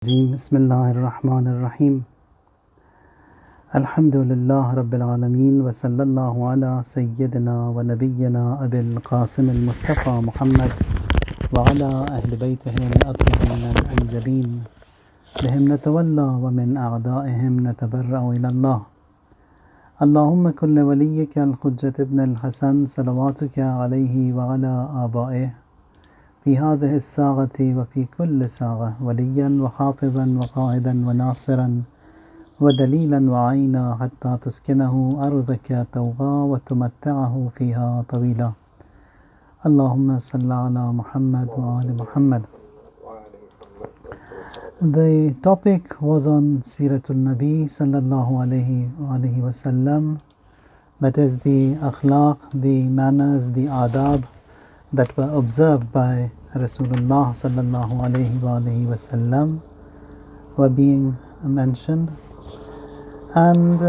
بسم الله الرحمن الرحيم الحمد لله رب العالمين وصلى الله على سيدنا ونبينا أبي القاسم المصطفى محمد وعلى أهل بيته الأطهرين الأنجبين بهم نتولى ومن أعدائهم نتبرأ إلى الله. اللهم كن لوليك الحجة ابن الحسن صلواتك عليه وعلى آبائه في هذه الساعة وفي كل ساعة وليا وحافظا وقائدا وناصرا ودليلا وعينا حتى تسكنه أرضك توبا وتمتعه فيها طويلا. اللهم صل على محمد وآل محمد. The topic was on Seeratun Nabi sallallahu alayhi wasallam, that is the akhlaq, the manners, the adab that were observed by Rasulullah sallallahu alayhi wasallam were being mentioned, and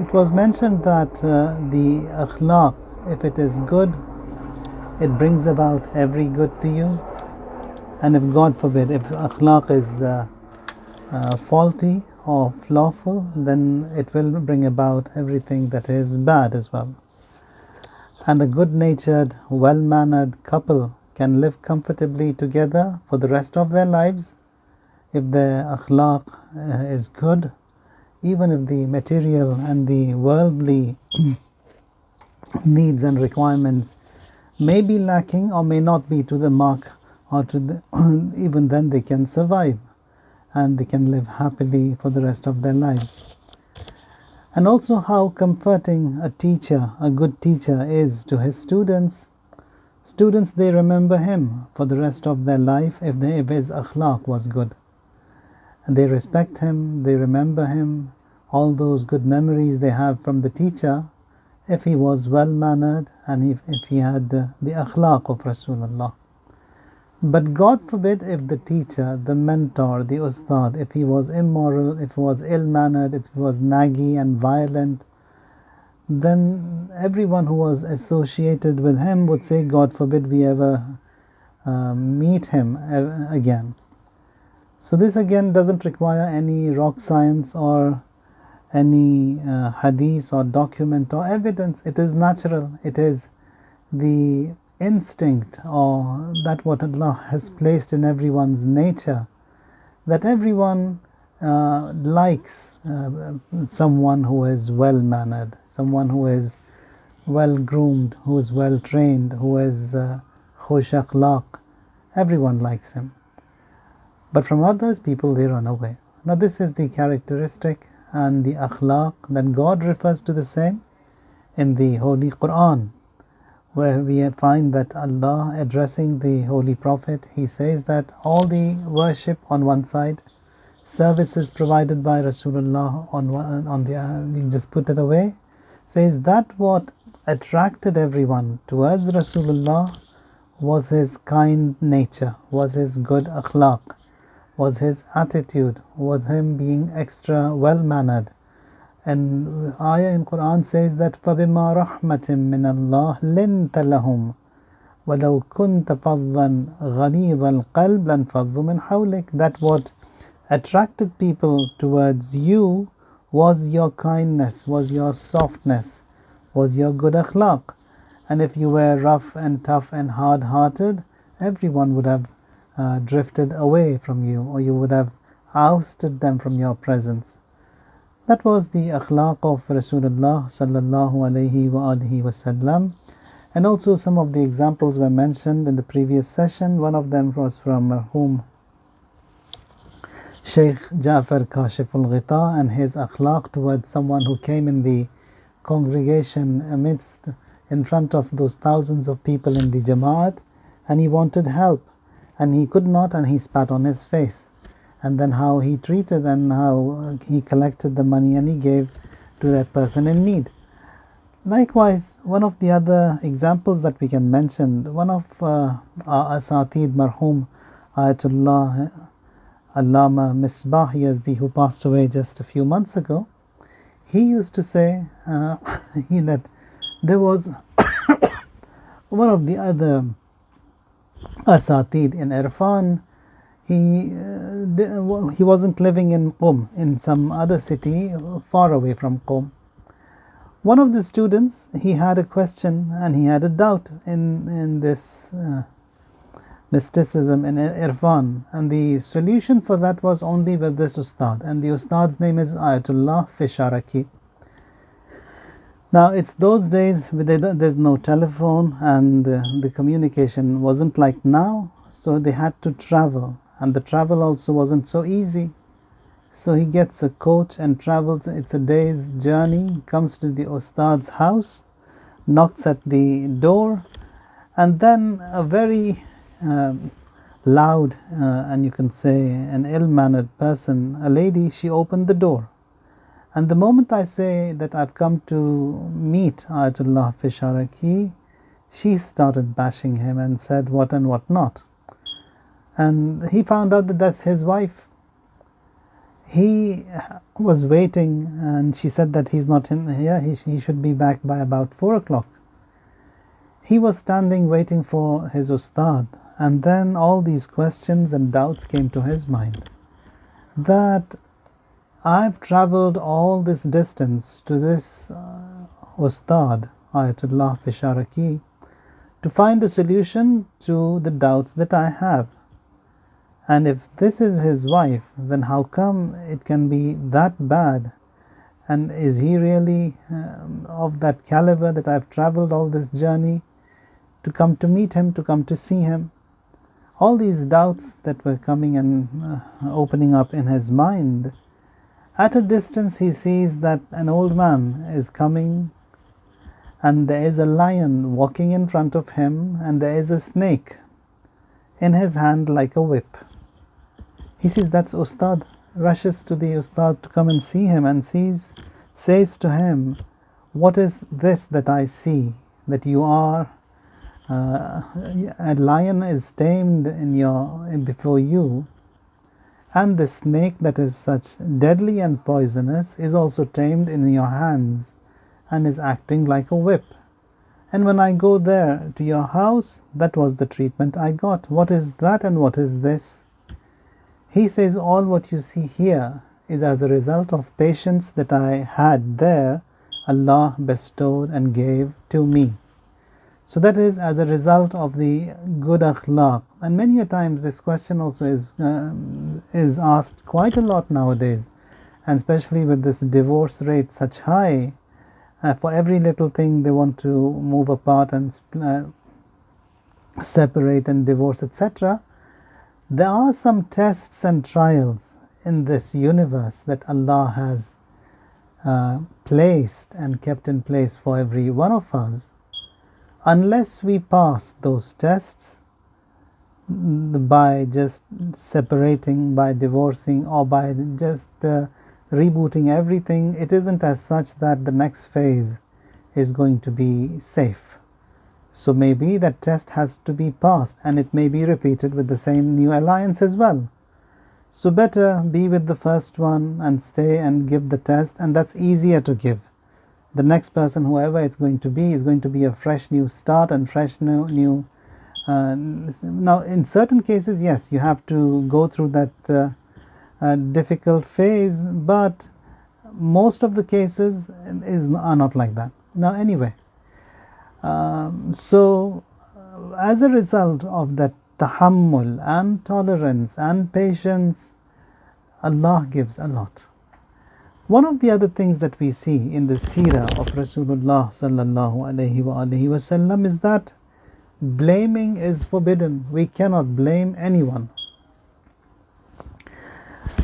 it was mentioned that the akhlaq, if it is good, it brings about every good to you, and if God forbid, if akhlaq is faulty or flawful, then it will bring about everything that is bad as well. And a good-natured, well-mannered couple can live comfortably together for the rest of their lives if their akhlaq is good, even if the material and the worldly needs and requirements may be lacking or may not be to the mark, or even then they can survive and they can live happily for the rest of their lives. And also how comforting a teacher, a good teacher, is to his students. Students, they remember him for the rest of their life if his akhlaq was good. And they respect him, they remember him, all those good memories they have from the teacher, if he was well-mannered and if he had the akhlaq of Rasulullah. But God forbid if the teacher, the mentor, the ustad, if he was immoral, if he was ill-mannered, if he was naggy and violent, then everyone who was associated with him would say, God forbid we ever meet him again. So this again doesn't require any rock science or any hadith or document or evidence. It is natural. It is the instinct, or that what Allah has placed in everyone's nature, that everyone likes someone who is well-mannered, someone who is well-groomed, who is well-trained, who is khush akhlaq. Everyone likes him. But from others, people, they run away. Now this is the characteristic and the akhlaq that God refers to the same in the Holy Quran, where we find that Allah addressing the Holy Prophet, he says that all the worship on one side, services provided by Rasulullah on the you just put it away, says that what attracted everyone towards Rasulullah was his kind nature, was his good akhlaq, was his attitude, was him being extra well-mannered. And ayah in Quran says that فَبِمَا رَحْمَةٍ مِّنَ اللَّهِ لِنْتَ لَهُمْ وَلَوْ كُنْتَ فَظًّا غَلِيظَ الْقَلْبِ لَانْفَضُّوا مِنْ حَوْلِكَ. That what attracted people towards you was your kindness, was your softness, was your good akhlaq. And if you were rough and tough and hard-hearted, everyone would have drifted away from you, or you would have ousted them from your presence. That was the akhlaq of Rasulullah sallallahu alayhi wa alihi wasallam. And also some of the examples were mentioned in the previous session. One of them was from whom Shaykh Ja'far Kashif al-Ghita, and his akhlaq towards someone who came in the congregation in front of those thousands of people in the Jamaat, and he wanted help and he could not, and he spat on his face. And then how he treated and how he collected the money and he gave to that person in need. Likewise, one of the other examples that we can mention, one of our Asatid marhum Ayatullah Allama Misbah Yazdi, who passed away just a few months ago, he used to say that there was one of the other Asatid in Irfan he wasn't living in Qom, in some other city far away from Qom. One of the students, he had a question and he had a doubt in this mysticism, in Irfan, and the solution for that was only with this Ustad, and the Ustad's name is Ayatullah Fisharaki. Now, it's those days where there's no telephone and the communication wasn't like now, so they had to travel, and the travel also wasn't so easy. So he gets a coach and travels. It's a day's journey, comes to the Ustad's house, knocks at the door, and then a very loud and you can say an ill-mannered person, a lady, she opened the door. And the moment I say that I've come to meet Ayatullah Fisharaki, she started bashing him and said what and what not. And he found out that that's his wife. He was waiting and she said that he's not in here, he should be back by about 4 o'clock. He was standing waiting for his Ustad, and then all these questions and doubts came to his mind. That I've traveled all this distance to this Ustad, Ayatullah Fisharaki, to find a solution to the doubts that I have. And if this is his wife, then how come it can be that bad? And is he really of that caliber that I've traveled all this journey to come to meet him, to come to see him? All these doubts that were coming and opening up in his mind. At a distance he sees that an old man is coming, and there is a lion walking in front of him, and there is a snake in his hand like a whip. He sees that's Ustad, rushes to the Ustad to come and see him, and says to him, what is this that I see, that you are a lion is tamed before you, and the snake that is such deadly and poisonous is also tamed in your hands and is acting like a whip. And when I go there to your house, that was the treatment I got. What is that and what is this? He says, all what you see here is as a result of patience that I had there, Allah bestowed and gave to me. So that is as a result of the good akhlaq. And many a times this question also is asked quite a lot nowadays, and especially with this divorce rate such high. For every little thing they want to move apart and separate and divorce, etc. There are some tests and trials in this universe that Allah has placed and kept in place for every one of us. Unless we pass those tests by just separating, by divorcing, or by just rebooting everything, it isn't as such that the next phase is going to be safe. So maybe that test has to be passed, and it may be repeated with the same new alliance as well. So better be with the first one and stay and give the test, and that's easier to give. The next person, whoever it's going to be, is going to be a fresh new start and fresh new now in certain cases, yes, you have to go through that difficult phase, but most of the cases are not like that. Now anyway, so as a result of that tahammul and tolerance and patience, Allah gives a lot. One of the other things that we see in the seerah of Rasulullah sallallahu alaihi wasallam is that blaming is forbidden. We cannot blame anyone.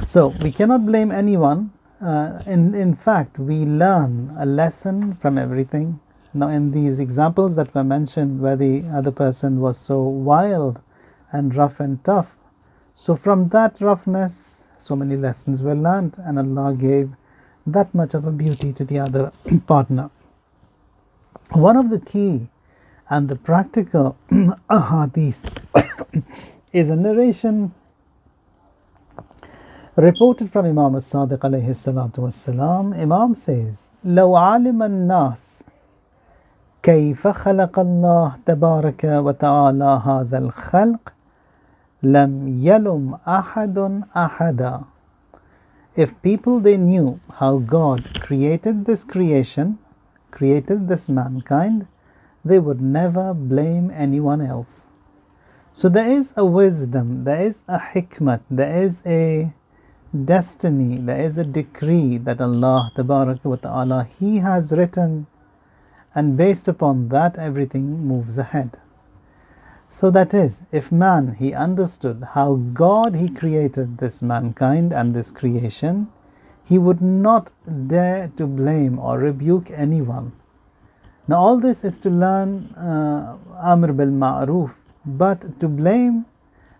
So we cannot blame anyone. In fact, we learn a lesson from everything. Now in these examples that were mentioned where the other person was so wild and rough and tough, so from that roughness so many lessons were learned, and Allah gave that much of a beauty to the other partner. One of the key and the practical ahadith is a narration reported from Imam as-Sadiq alayhi salatu wassalam. Imam says, لو علم الناس كيف خلق الله تبارك وتعالى هذا الخلق لم يلم أحد أحدا. If people they knew how God created this creation, created this mankind, they would never blame anyone else. So there is a wisdom, there is a hikmat, there is a destiny, there is a decree that Allah Tabaraka wa Ta'ala He has written, and based upon that everything moves ahead. So that is, if man he understood how God he created this mankind and this creation, he would not dare to blame or rebuke anyone. Now all this is to learn Amr bil Ma'ruf, but to blame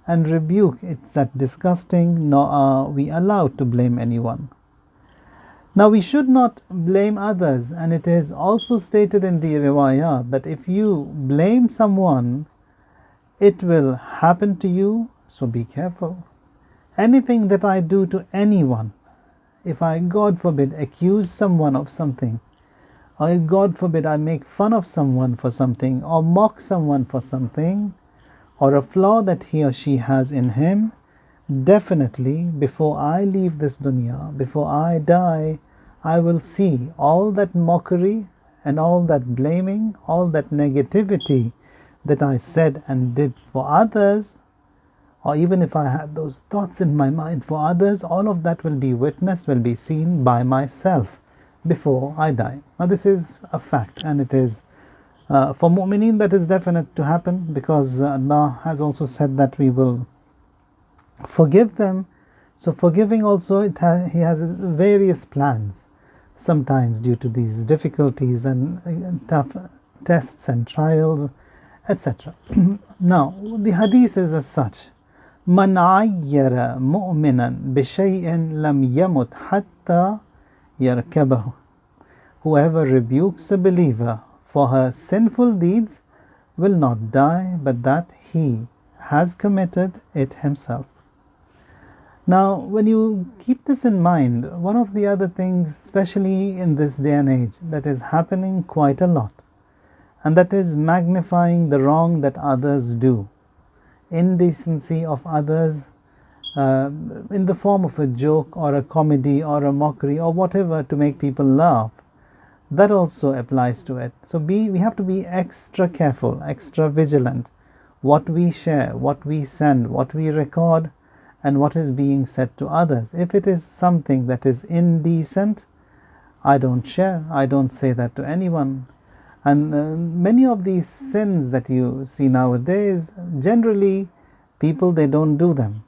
and rebuke, it's that disgusting, nor are we allowed to blame anyone. Now we should not blame others, and it is also stated in the riwayat that if you blame someone, it will happen to you, so be careful. Anything that I do to anyone, if I, God forbid, accuse someone of something, or God forbid, I make fun of someone for something, or mock someone for something, or a flaw that he or she has in him, definitely before I leave this dunya, before I die, I will see all that mockery and all that blaming, all that negativity that I said and did for others, or even if I had those thoughts in my mind for others, all of that will be witnessed, will be seen by myself before I die. Now this is a fact, and it is for Mu'mineen that is definite to happen, because Allah has also said that we will forgive them. So forgiving also, He has various plans, sometimes due to these difficulties and tough tests and trials, etc. Now the hadith is as such: Man ayyara mu'minan bishay'in lam yamut hatta yarkabahu. Whoever rebukes a believer for her sinful deeds will not die, but that he has committed it himself. Now, when you keep this in mind, one of the other things, especially in this day and age, that is happening quite a lot, and that is magnifying the wrong that others do, indecency of others, in the form of a joke or a comedy or a mockery or whatever to make people laugh. That also applies to it. So we have to be extra careful, extra vigilant, what we share, what we send, what we record, and what is being said to others. If it is something that is indecent, I don't share, I don't say that to anyone. And many of these sins that you see nowadays, generally people, they don't do them,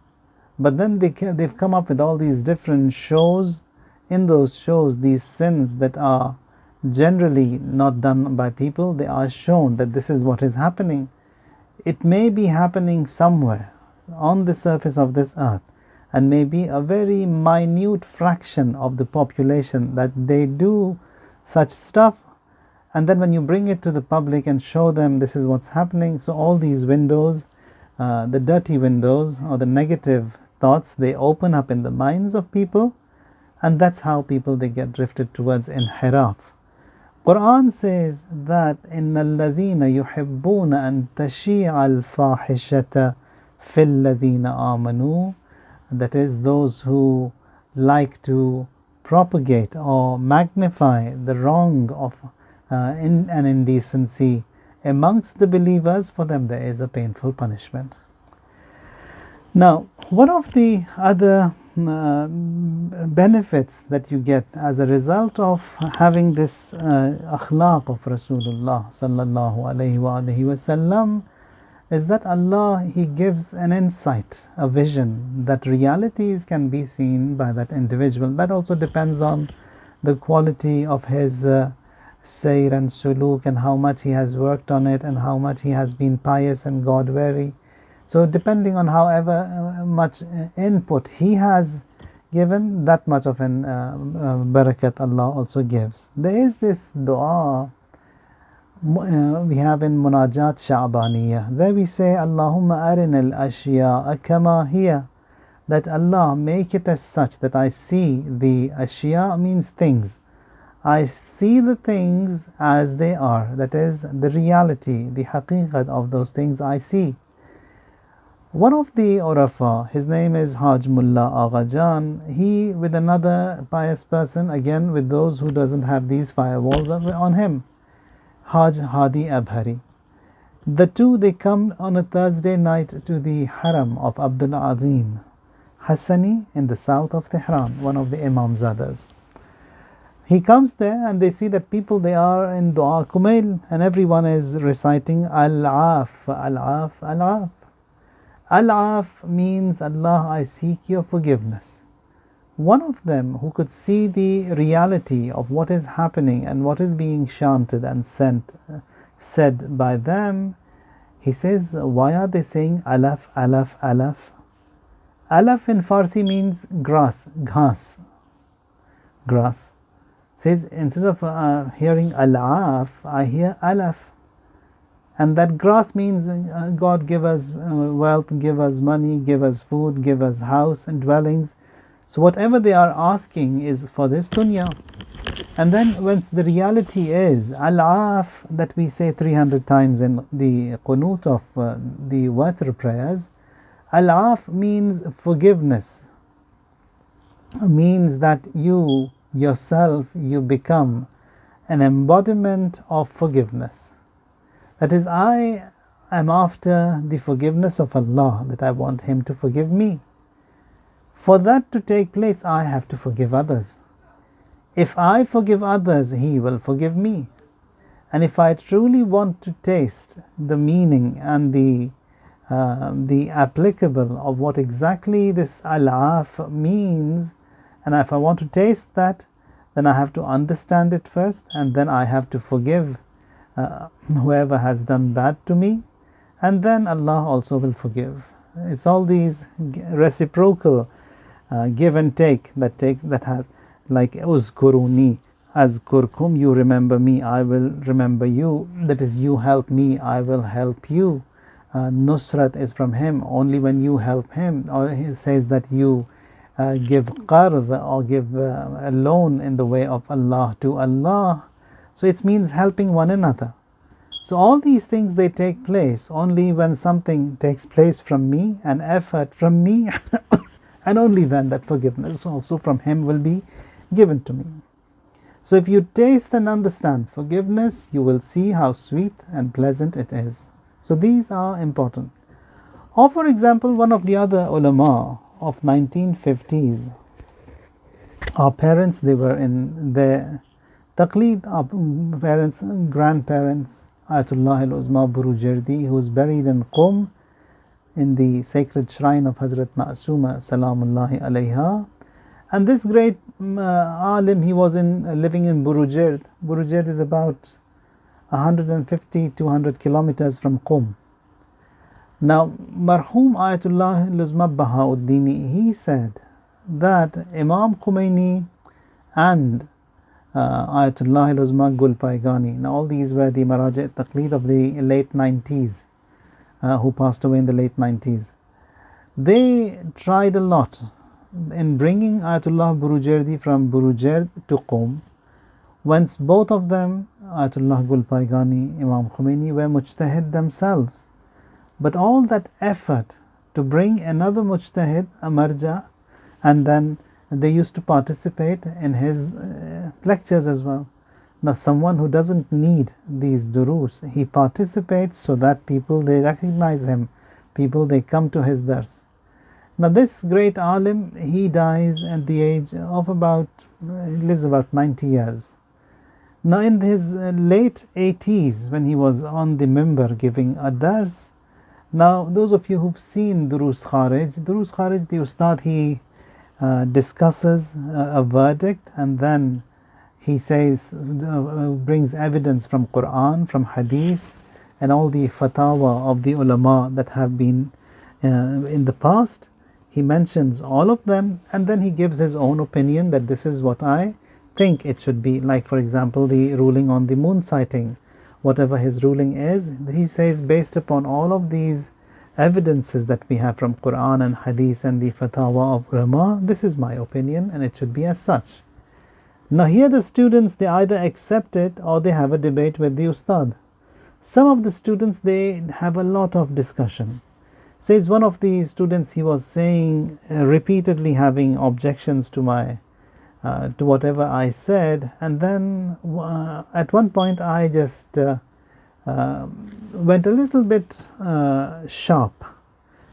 but then they've come up with all these different shows. In those shows, these sins that are generally not done by people, they are shown that this is what is happening. It may be happening somewhere on the surface of this earth, and maybe a very minute fraction of the population that they do such stuff, and then when you bring it to the public and show them this is what's happening, so all these windows, the dirty windows or the negative thoughts, they open up in the minds of people, and that's how people, they get drifted towards inhiraf. Quran says that إِنَّ الَّذِينَ يُحِبُّونَ أَن تَشِيعَ الْفَاحِشَةَ فِي الَّذِينَ آمَنُوا, that is, those who like to propagate or magnify the wrong of and indecency amongst the believers, for them there is a painful punishment. Now, one of the other benefits that you get as a result of having this akhlaq of Rasulullah sallallahu alaihi wasallam is that Allah, He gives an insight, a vision, that realities can be seen by that individual. That also depends on the quality of his sayr and suluk, and how much he has worked on it, and how much he has been pious and God-wary. So depending on however much input he has given, that much of an barakat Allah also gives. There is this dua we have in Munajat Sha'baniyah. There we say, Allahumma arinal ashya'a kama hiya, that Allah, make it as such that I see the ashya, means things. I see the things as they are, that is the reality, the haqiqat of those things I see. One of the Urafa, his name is Haj Mullah Aghajan, he with another pious person, again with those who doesn't have these firewalls on him, Haj Hadi Abhari. The two, they come on a Thursday night to the Haram of Abdul Azim Hassani in the south of Tehran, one of the Imamzadas. He comes there and they see that people, they are in Dua Kumail and everyone is reciting Al-Af, Al-Af, Al-Af. Al-Af means, Allah, I seek your forgiveness. One of them who could see the reality of what is happening and what is being chanted and said by them, he says, why are they saying Alaf, Alaf, Alaf? Alaf in Farsi means grass, ghas, grass. Says, instead of hearing Al-Af, I hear Alaf. And that grass means God give us wealth, give us money, give us food, give us house and dwellings. So whatever they are asking is for this dunya. And then once the reality is Al-Af, that we say 300 times in the qunut of the Watr prayers, Al-Af means forgiveness, means that you yourself, you become an embodiment of forgiveness. That is, I am after the forgiveness of Allah, that I want Him to forgive me. For that to take place, I have to forgive others. If I forgive others, He will forgive me. And if I truly want to taste the meaning and the applicable of what exactly this Al-Af means, and if I want to taste that, then I have to understand it first, and then I have to forgive whoever has done bad to me, and then Allah also will forgive. It's all these reciprocal give and take that has, like uzkuruni azkurkum, you remember me, I will remember you. That is, you help me, I will help you. Nusrat is from Him only when you help Him. Or He says that you give qarz or give a loan in the way of Allah to Allah. So it means helping one another. So all these things, they take place only when something takes place from me, an effort from me, and only then that forgiveness also from Him will be given to me. So if you taste and understand forgiveness, you will see how sweet and pleasant it is. So these are important. Or for example, one of the other ulama of 1950s, our parents, they were in their taqleed, our parents, grandparents, Ayatullah al-Uzma Burujerdi, who is buried in Qom in the sacred shrine of Hazrat Ma'asuma Salamullahi alayha. And this great alim, he was living in Burujerd. Burujerd is about 150-200 kilometers from Qom. Now, Marhum Ayatullah al-Uzma Bahauddini, he said that Imam Khomeini and Ayatullah al-Uzma Gul Paigani. Now all these were the Maraja Taqleed of the late 90s, who passed away in the late 90s. They tried a lot in bringing Ayatullah Burujerdi from Burujerd to Qom. Once both of them, Ayatullah Gul Paigani, Imam Khomeini, were mujtahid themselves. But all that effort to bring another mujtahid, a marja, and then they used to participate in his lectures as well. Now someone who doesn't need these durus, he participates so that people, they recognize him, people, they come to his dars. Now this great alim, he dies at the age of he lives about 90 years. Now in his late 80s, when he was on the mimbar giving a dars, now those of you who've seen Durus Kharij, the Ustad, he discusses a verdict, and then he says, brings evidence from Quran, from Hadith, and all the fatwa of the ulama that have been in the past. He mentions all of them, and then he gives his own opinion that this is what I think it should be. Like for example, the ruling on the moon sighting, whatever his ruling is, he says based upon all of these evidences that we have from Quran and Hadith and the fatwa of ulama, this is my opinion and it should be as such. Now here the students, they either accept it or they have a debate with the Ustad. Some of the students, they have a lot of discussion. Says one of the students, he was saying, repeatedly having objections to my to whatever I said, and then at one point I just went a little bit sharp,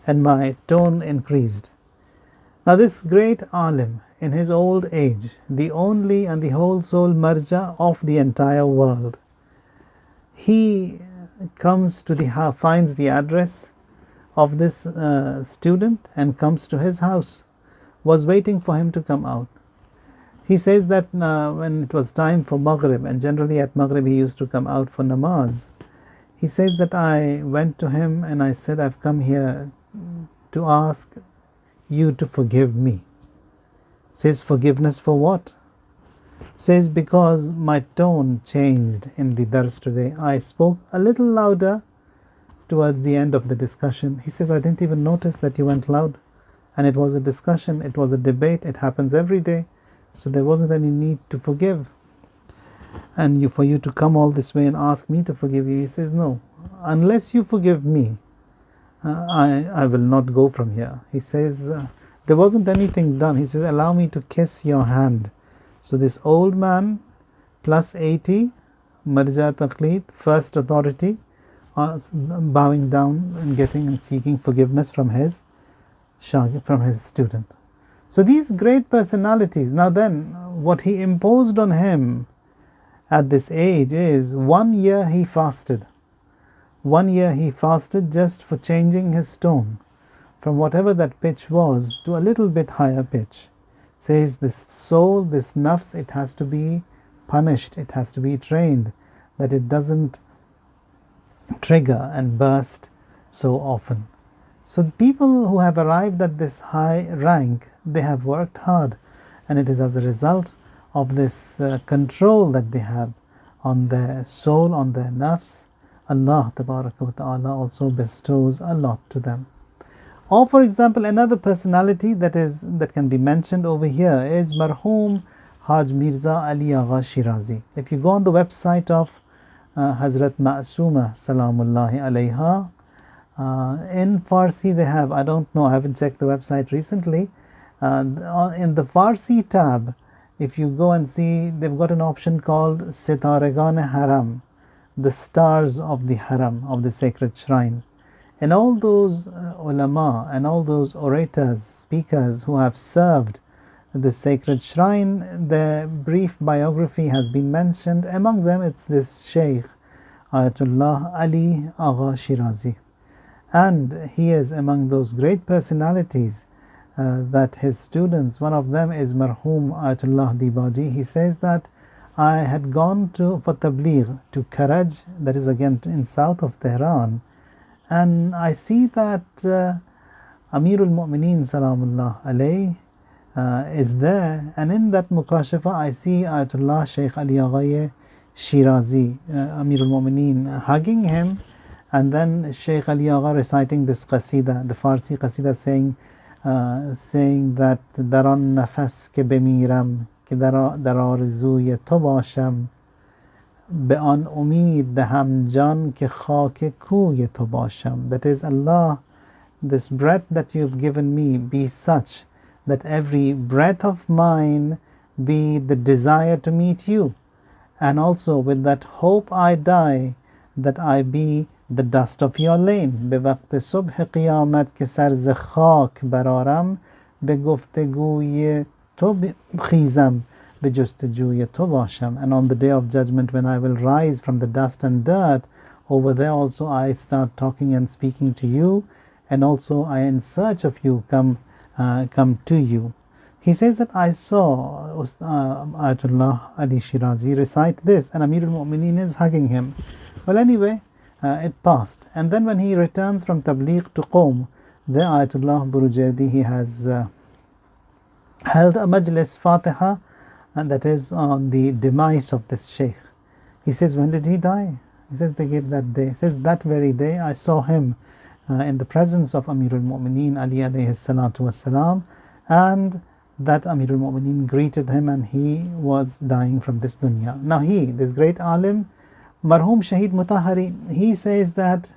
and my tone increased. Now this great alim, in his old age, the only and the whole soul marja of the entire world, he comes to finds the address of this student and comes to his house, was waiting for him to come out. He says that when it was time for Maghrib, and generally at Maghrib he used to come out for namaz, he says that I went to him and I said, I've come here to ask you to forgive me. Says, forgiveness for what? Says, because my tone changed in the dars today. I spoke a little louder towards the end of the discussion. He says, I didn't even notice that you went loud. And it was a discussion, it was a debate, it happens every day. So there wasn't any need to forgive. And for you to come all this way and ask me to forgive you, he says, no, unless you forgive me, I will not go from here. He says, there wasn't anything done. He says, allow me to kiss your hand. So this old man, plus 80, marja taqleed, first authority, bowing down and getting and seeking forgiveness from his student. So these great personalities, now then, what he imposed on him at this age is 1 year he fasted. 1 year he fasted just for changing his tone from whatever that pitch was to a little bit higher pitch. Says this soul, this nafs, it has to be punished, it has to be trained, that it doesn't trigger and burst so often. So people who have arrived at this high rank, they have worked hard, and it is as a result of this control that they have on their soul, on their nafs. Allah Tabaraka wa Ta'ala also bestows a lot to them. Or for example, another personality that can be mentioned over here is Marhum Haj Mirza Ali Agha Shirazi. If you go on the website of Hazrat Ma'sooma Salamullahi Alayha, in Farsi they have, I don't know, I haven't checked the website recently, in the Farsi tab, if you go and see, they've got an option called Sitaregan Haram, the stars of the Haram, of the sacred shrine. And all those ulama and all those orators, speakers who have served the sacred shrine, their brief biography has been mentioned. Among them, it's this Shaykh Ayatollah Ali Agha Shirazi. And he is among those great personalities that his students, one of them is Marhum Ayatollah Dibaji. He says that I had gone for tabligh to Karaj, that is again in south of Tehran, and I see that Amirul Momin Salamullah Alayh is there, and in that mukashafa I see Ayatollah Shaykh Ali Agha Shirazi, Amirul Momin, hugging him, and then Shaykh Ali Agha reciting this qasida, the Farsi qasida, saying that daran nafas ke bemiram ke dar arzuye to basham be an umid deham jan ke khak kuye to basham. That is, Allah, this breath that you've given me be such that every breath of mine be the desire to meet you, and also with that hope I die, that I be the dust of your lane. Be waqt subh qiyamat ke sar ze khak bararam, be gufteguye to khizam, be justajuye to basham. And on the day of judgment, when I will rise from the dust and dirt, over there also I start talking and speaking to you, and also I in search of you come to you. He says that I saw Ayatollah Ali Shirazi recite this, and Amirul Mu'mineen is hugging him. Well, anyway, it passed. And then when he returns from Tabligh to Qom, there Ayatollah Burujerdi, he has held a majlis Fatiha, and that is on the demise of this Sheikh. He says, when did he die? He says, they gave that day. He says, that very day I saw him in the presence of Amirul Mu'mineen Ali alayhi salatu wassalam, and that Amirul Mu'mineen greeted him, and he was dying from this dunya. Now this great alim, Marhum Shaheed Mutahari, he says that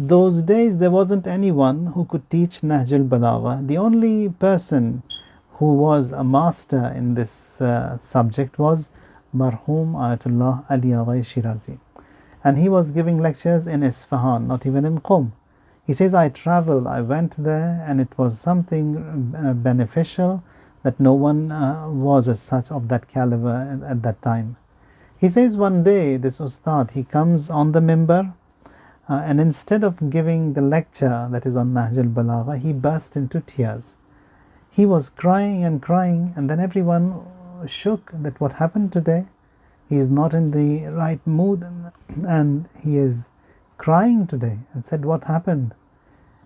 Those days there wasn't anyone who could teach Nahjul Balagha. The only person who was a master in this subject was Marhum Ayatollah Ali Agha Shirazi. And he was giving lectures in Isfahan, not even in Qom. He says, I traveled, I went there, and it was something beneficial that no one was as such of that caliber at that time. He says one day, this Ustad, he comes on the mimbar, and instead of giving the lecture that is on Nahjul Balagha, he burst into tears. He was crying, and then everyone shook that what happened today? He is not in the right mood, and he is crying today, and said, what happened?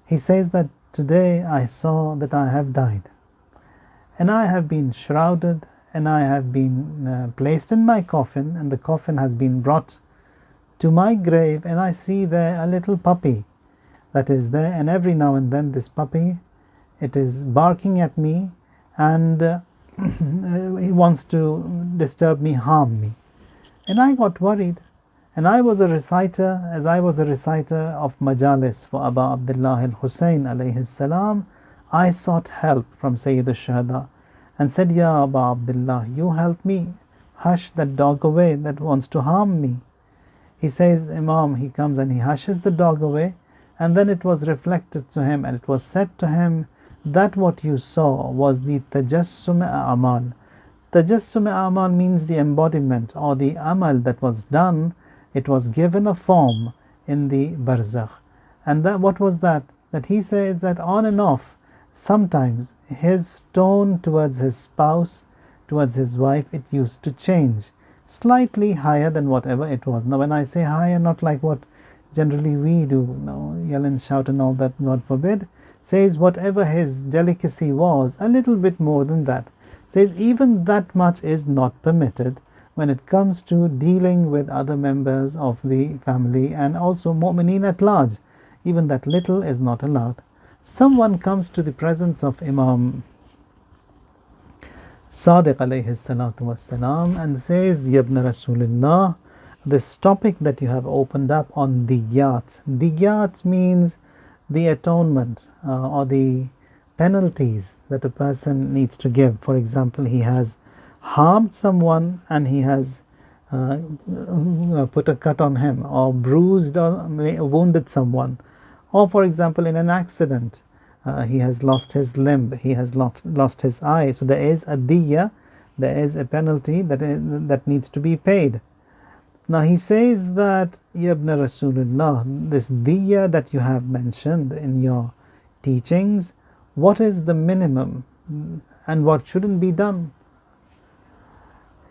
He says that today I saw that I have died, and I have been shrouded, and I have been placed in my coffin, and the coffin has been brought to my grave, and I see there a little puppy that is there, and every now and then this puppy, it is barking at me, and he wants to disturb me, harm me. And I got worried, and I was a reciter of Majalis for Aba Abdullah al-Hussein alayhi salam. I sought help from Sayyid al-Shuhada and said, Ya Aba Abdullah, you help me, hush that dog away that wants to harm me. He says, Imam, he comes and he hushes the dog away, and then it was reflected to him, and it was said to him that what you saw was the tajassum amal. Tajassum amal means the embodiment or the amal that was done. It was given a form in the barzakh. And that, what was that? That he says that on and off, sometimes his tone towards his spouse, towards his wife, it used to change slightly higher than whatever it was. Now when I say higher, not like what generally we do, yell and shout and all that, God forbid. Says whatever his delicacy was, a little bit more than that. Says even that much is not permitted when it comes to dealing with other members of the family and also mu'mineen at large. Even that little is not allowed. Someone comes to the presence of Imam Sadiq alayhi salatu wassalam and says, Yabna Rasulullah, this topic that you have opened up on diyat. Diyat means the atonement or the penalties that a person needs to give. For example, he has harmed someone and he has put a cut on him, or bruised or wounded someone, or for example in an accident he has lost his limb, he has lost his eye. So there is a diya, there is a penalty that needs to be paid. Now he says that, Yabna Rasulullah, this diya that you have mentioned in your teachings, what is the minimum and what shouldn't be done?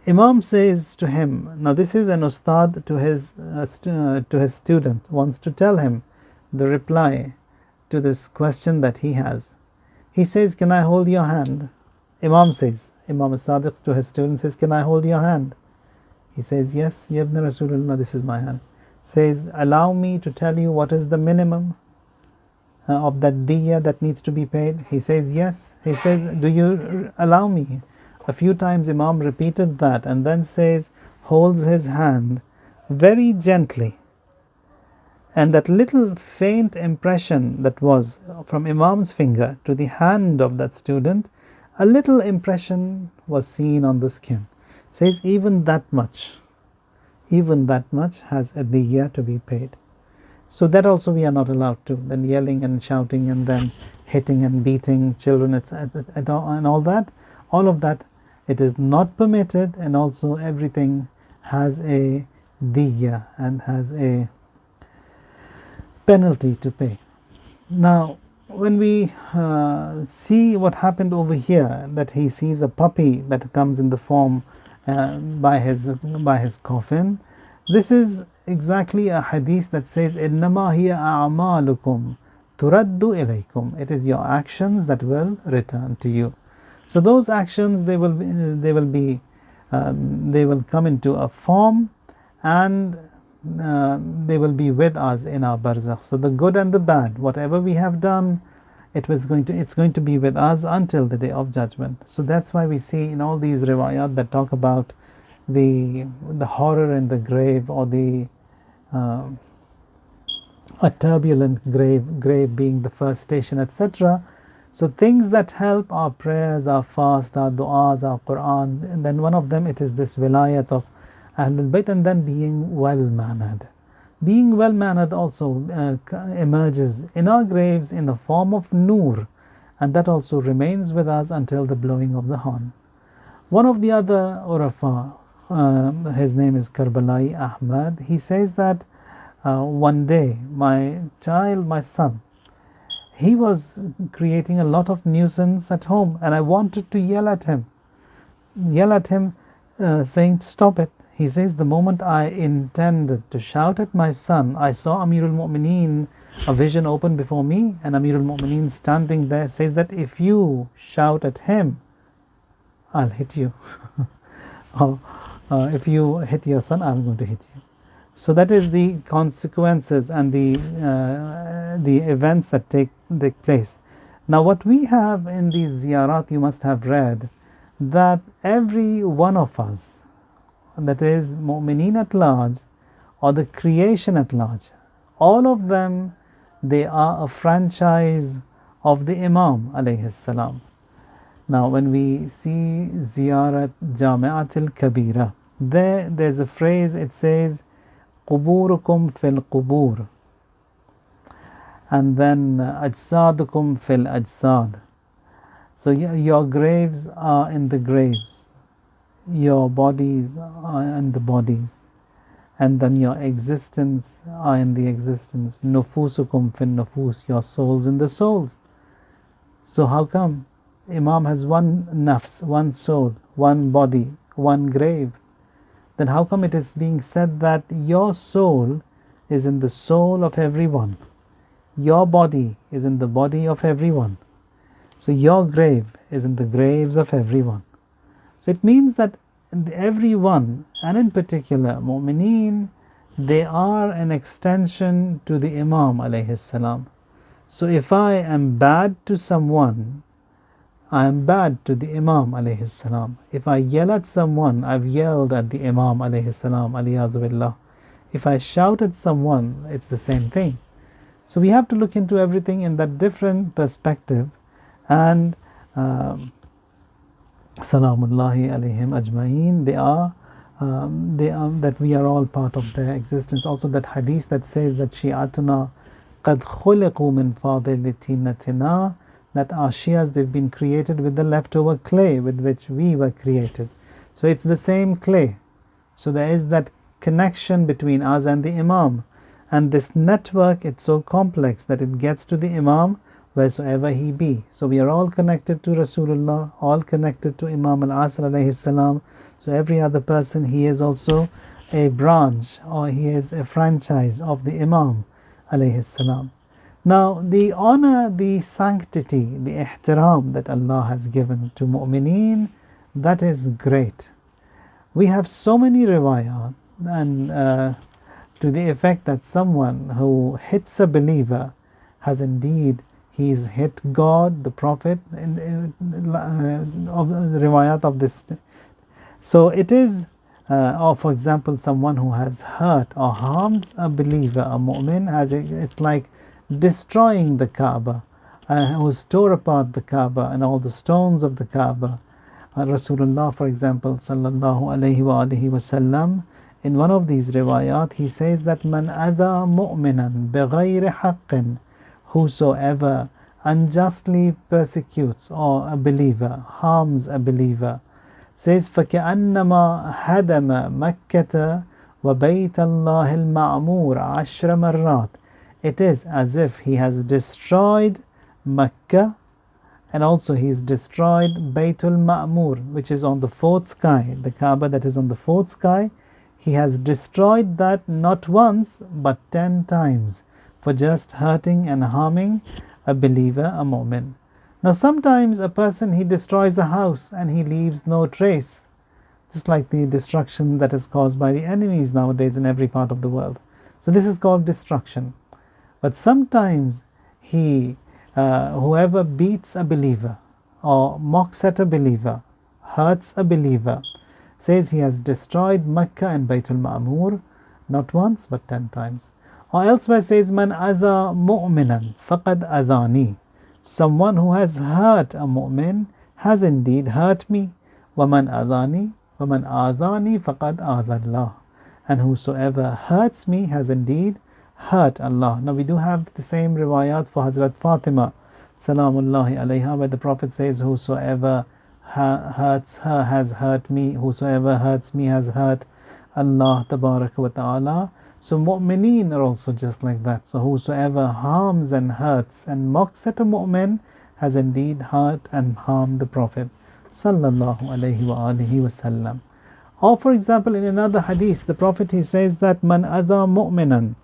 Imam says to him, now this is an ustad to his student, wants to tell him the reply to this question that he has. He says, can I hold your hand? Imam says, Imam Sadiq to his student says, can I hold your hand? He says, yes, Yabna Rasulullah, this is my hand. Says, allow me to tell you what is the minimum of that diya that needs to be paid. He says, yes. He says, do you allow me? A few times Imam repeated that and then says, holds his hand very gently. And that little faint impression that was from Imam's finger to the hand of that student, a little impression was seen on the skin. Says even that much has a diya to be paid. So that also we are not allowed to. Then yelling and shouting and then hitting and beating children and all that, all of that, it is not permitted, and also everything has a diya and has a penalty to pay. Now when we see what happened over here, that he sees a puppy that comes in the form by his coffin, this is exactly a hadith that says, innama hiya a'malukum turaddu ilaykum. It is your actions that will return to you. So those actions, they will come into a form, and they will be with us in our barzakh. So the good and the bad, whatever we have done, it's going to be with us until the day of judgment. So that's why we see in all these riwayat that talk about the horror in the grave, or the a turbulent grave being the first station, etc. So things that help our prayers, our fast, our du'as, our Quran, and then one of them it is this wilayat of Ahlul Bayt, and then being well-mannered. Being well-mannered also emerges in our graves in the form of nur, and that also remains with us until the blowing of the horn. One of the other Urafa, his name is Karbalai Ahmad, he says that one day my child, my son, he was creating a lot of nuisance at home, and I wanted to yell at him, saying, stop it. He says, the moment I intended to shout at my son, I saw Amirul Mu'mineen, a vision opened before me, and Amirul Mu'mineen standing there says that if you shout at him, I'll hit you. Or if you hit your son, I'm going to hit you. So that is the consequences and the events that take place. Now what we have in these ziyarat, you must have read, that every one of us, that is mu'mineen at large, or the creation at large, all of them, they are a franchise of the Imam alayhi salam. Now when we see ziyarat Jami'atul Kabira, there's a phrase, it says, قبوركم في القبور, and then أجسادكم في الأجساد. So your graves are in the graves, your bodies are in the bodies, and then your existence are in the existence. نفوسكم في النفوس, your souls in the souls. So how come Imam has one nafs, one soul, one body, one grave? Then how come it is being said that your soul is in the soul of everyone, your body is in the body of everyone, so your grave is in the graves of everyone? So it means that everyone, and in particular mu'mineen, they are an extension to the Imam alayhi salam. So if I am bad to someone, I am bad to the Imam alayhi salam. If I yell at someone, I've yelled at the Imam alayhi salam, aliyazu billah. If I shout at someone, it's the same thing. So we have to look into everything in that different perspective, and salamullahi alayhim ajma'een, they are that we are all part of their existence. Also that hadith that says that Shi'atuna qad khuliqu min fadilitinatina, that our Shias, they've been created with the leftover clay with which we were created. So it's the same clay. So there is that connection between us and the Imam. And this network, it's so complex that it gets to the Imam wheresoever he be. So we are all connected to Rasulullah, all connected to Imam al-Asr alayhi salam. So every other person, he is also a branch, or he is a franchise of the Imam alayhi salam. Now the honor, the sanctity, the ihtiram that Allah has given to mu'mineen, that is great. We have so many riwayat, and to the effect that someone who hits a believer has indeed, he's hit God, the Prophet, of the riwayat of this. So it is, or for example, someone who has hurt or harms a believer, a mu'min, it's like destroying the Kaaba, who tore apart the Kaaba and all the stones of the Kaaba. Rasulullah, for example, sallallahu alayhi wa alihi wasallam, in one of these riwayat, he says that man adha mu'minan bighayri haqqin, whosoever unjustly persecutes or a believer, harms a believer, says فَكَأَنَّمَا هَدَمَ مَكَّةَ وَبَيْتَ اللَّهِ الْمَعْمُورَ عَشْرَ مَرَّاتٍ. It is as if he has destroyed Mecca, and also he has destroyed Baytul Ma'mur, which is on the fourth sky, the Kaaba that is on the fourth sky. He has destroyed that not once but 10 times for just hurting and harming a believer, a mu'min. Now sometimes a person, he destroys a house and he leaves no trace, just like the destruction that is caused by the enemies nowadays in every part of the world. So this is called destruction. But sometimes whoever beats a believer or mocks at a believer, hurts a believer, says he has destroyed Mecca and Baytul Ma'mur not once but 10 times. Or elsewhere says, Man adha mu'minan faqad adhani. Someone who has hurt a mu'min has indeed hurt me. Waman adhani faqad adhallah. And whosoever hurts me has indeed hurt Allah. Now we do have the same riwayat for Hazrat Fatima salamullahi alayha, where the Prophet says, whosoever hurts her has hurt me, whosoever hurts me has hurt Allah tabaraka wa ta'ala. So mu'mineen are also just like that. So whosoever harms and hurts and mocks at a mu'min has indeed hurt and harmed the Prophet sallallahu alayhi wa alihi wasallam. Or for example, in another hadith, the Prophet, he says that man adha mu'minan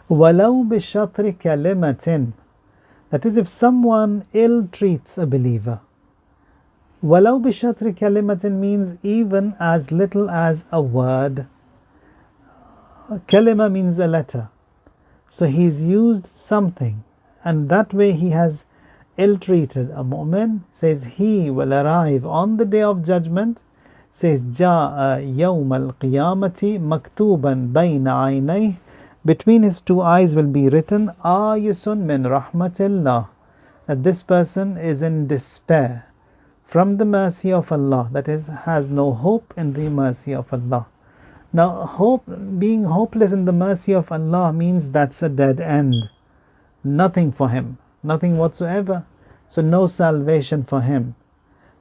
walau bishatri kalimatin. That is, if someone ill treats a believer. Walau bishatri kalimatin means even as little as a word. Kalima means a letter. So he's used something, and that way he has ill-treated a mu'min. Says he will arrive on the day of judgment. Says Ja'a yawm al-qiyamati maktuban bayna aynayh. Between his two eyes will be written Ayisun min rahmatillah. That this person is in despair from the mercy of Allah. That is, has no hope in the mercy of Allah. Now, being hopeless in the mercy of Allah means that's a dead end. Nothing for him, nothing whatsoever. So no salvation for him.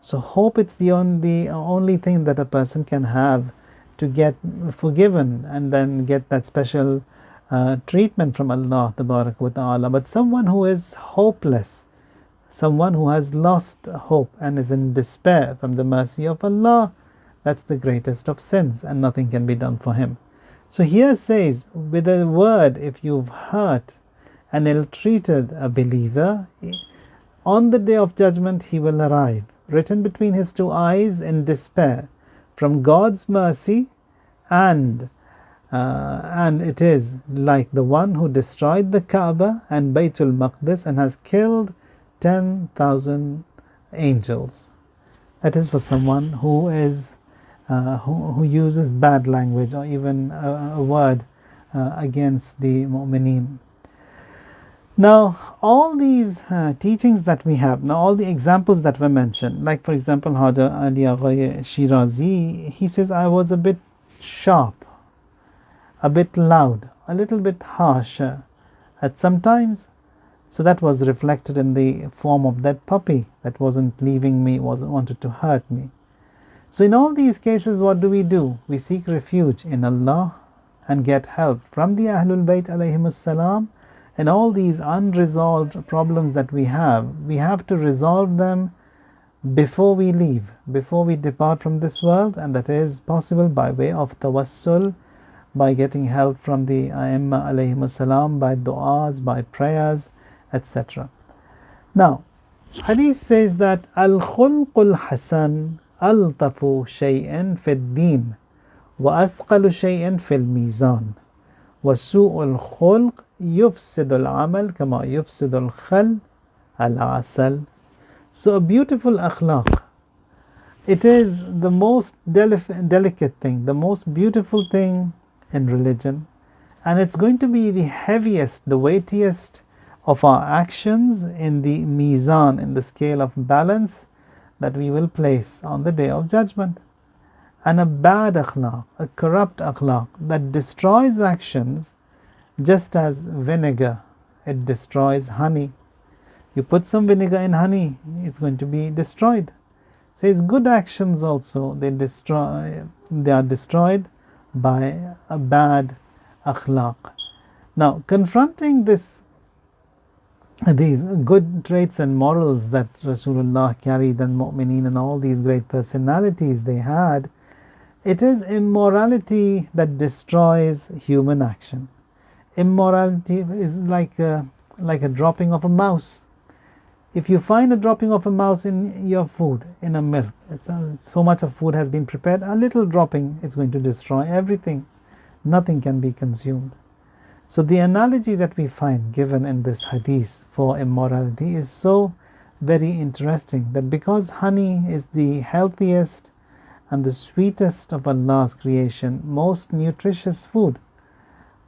So hope, it's the only thing that a person can have to get forgiven and then get that special treatment from Allah tabarak wa ta'ala. But someone who is hopeless, someone who has lost hope and is in despair from the mercy of Allah, that's the greatest of sins, and nothing can be done for him. So here says, with a word, if you've hurt and ill-treated a believer, on the day of judgment he will arrive, written between his two eyes in despair from God's mercy, and it is like the one who destroyed the Kaaba and Baytul Maqdis and has killed 10,000 angels. That is for someone who is who uses bad language or even a word against the mu'mineen. Now, all these teachings that we have, now all the examples that were mentioned, like for example, Hajar Ali Agha Shirazi, he says, I was a bit sharp, a bit loud, a little bit harsh at some times. So that was reflected in the form of that puppy that wasn't leaving me, wanted to hurt me. So in all these cases, what do? We seek refuge in Allah and get help from the Ahlul Bayt alayhimus salam. And all these unresolved problems that we have to resolve them before we leave, before we depart from this world, and that is possible by way of tawassul, by getting help from the A'imma alayhimus salam, by du'as, by prayers, etc. Now, Hadith says that al-khulqul hasan altafu shay'in fid din wa athqalu shay'in fil mizan wa su'ul khulq yufsidul amal kama yufsidul khal al-asal. So a beautiful akhlaq, it is the most delicate thing, the most beautiful thing in religion, and it's going to be the heaviest, the weightiest of our actions in the mizan, in the scale of balance that we will place on the day of judgment. And a bad akhlaq, a corrupt akhlaq that destroys actions, just as vinegar, it destroys honey. You put some vinegar in honey, it's going to be destroyed. Says good actions also, they are destroyed by a bad akhlaq. Now, confronting these good traits and morals that Rasulullah carried, and mu'mineen and all these great personalities they had, it is immorality that destroys human action. Immorality is like a dropping of a mouse. If you find a dropping of a mouse in your food, in a milk, so much of food has been prepared, a little dropping, it's going to destroy everything. Nothing can be consumed. So the analogy that we find given in this hadith for immorality is so very interesting, that because honey is the healthiest and the sweetest of Allah's creation, most nutritious food,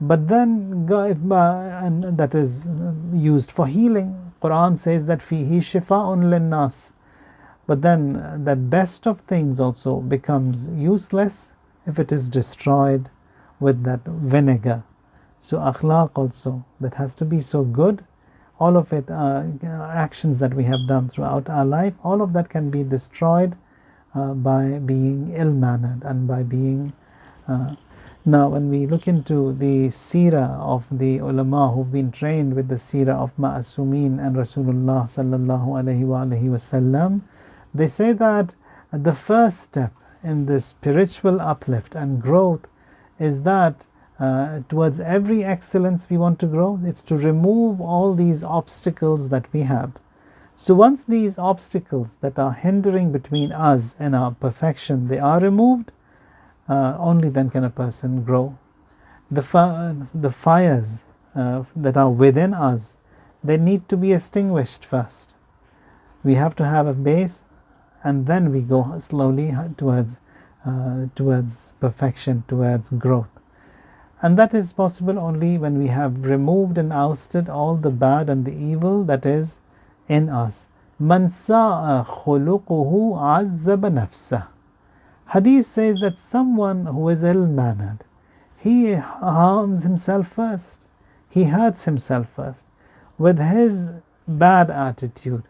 But then and that is used for healing. Quran says that fihi shifa'un linnas. But then that best of things also becomes useless if it is destroyed with that vinegar. So akhlaq also, that has to be so good. All of it, actions that we have done throughout our life, all of that can be destroyed by being ill-mannered and by being now when we look into the seerah of the ulama who've been trained with the seerah of Ma'asumin and Rasulullah sallallahu alaihi wasallam, they say that the first step in this spiritual uplift and growth is that towards every excellence we want to grow, it's to remove all these obstacles that we have. So once these obstacles that are hindering between us and our perfection, they are removed, only then can a person grow. The fires that are within us, they need to be extinguished first. We have to have a base, and then we go slowly towards perfection, towards growth. And that is possible only when we have removed and ousted all the bad and the evil that is in us. Man sa'a khuluquhu azzaba nafsah. Hadith says that someone who is ill-mannered, he harms himself first. He hurts himself first. With his bad attitude,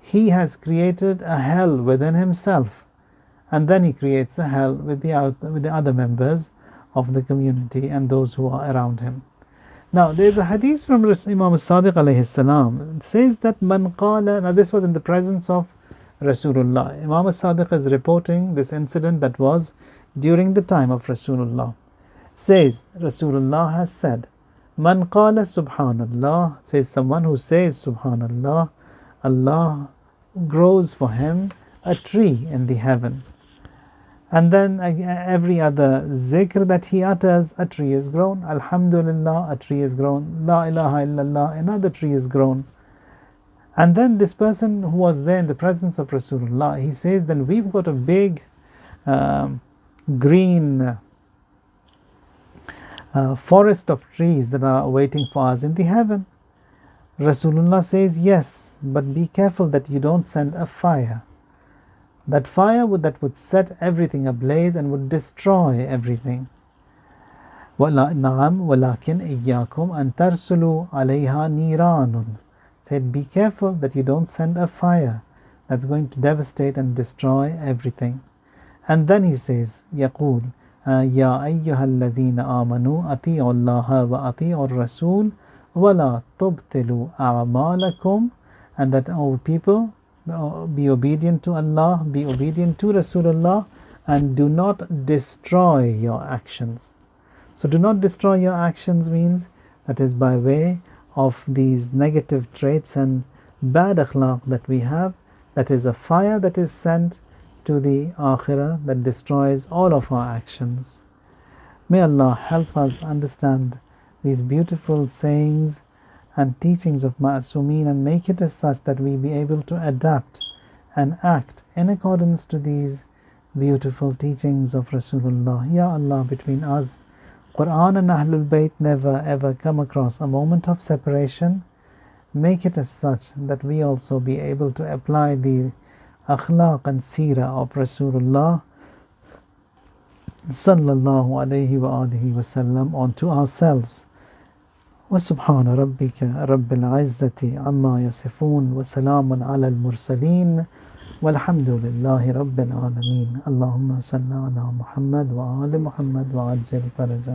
he has created a hell within himself. And then he creates a hell with the other members of the community and those who are around him. Now, there is a hadith from Imam Sadiq alayhi salam. It says that man qala, now this was in the presence of Rasulullah. Imam Sadiq is reporting this incident that was during the time of Rasulullah. Says, Rasulullah has said, man qala subhanallah, says someone who says subhanallah, Allah grows for him a tree in the heaven. And then every other zikr that he utters, a tree is grown. Alhamdulillah, a tree is grown. La ilaha illallah, another tree is grown. And then this person who was there in the presence of Rasulullah, he says, then we've got a big green forest of trees that are waiting for us in the heaven. Rasulullah says, yes, but be careful that you don't send a fire. That fire that would set everything ablaze and would destroy everything. نعم ولكن إياكم أن ترسلوا عليها نيران. Said, be careful that you don't send a fire that's going to devastate and destroy everything. And then he says, يقول يا أيها الذين آمنوا أطيعوا الله وأطيعوا الرسول ولا تبطلوا أعمالكم. And that all people, be obedient to Allah, be obedient to Rasulullah, and do not destroy your actions. So do not destroy your actions means that is by way of these negative traits and bad akhlaq that we have. That is a fire that is sent to the akhirah that destroys all of our actions. May Allah help us understand these beautiful sayings and teachings of Ma'asumin and make it as such that we be able to adapt and act in accordance to these beautiful teachings of Rasulullah. Ya Allah, between us, Quran and Ahlul Bayt never ever come across a moment of separation. Make it as such that we also be able to apply the akhlaq and seerah of Rasulullah sallallahu alayhi wa alihi wasallam onto ourselves. وسبحان ربك رب العزة عما يصفون وسلام على المرسلين والحمد لله رب العالمين. اللهم صل على محمد وآل محمد وعجل فرجه.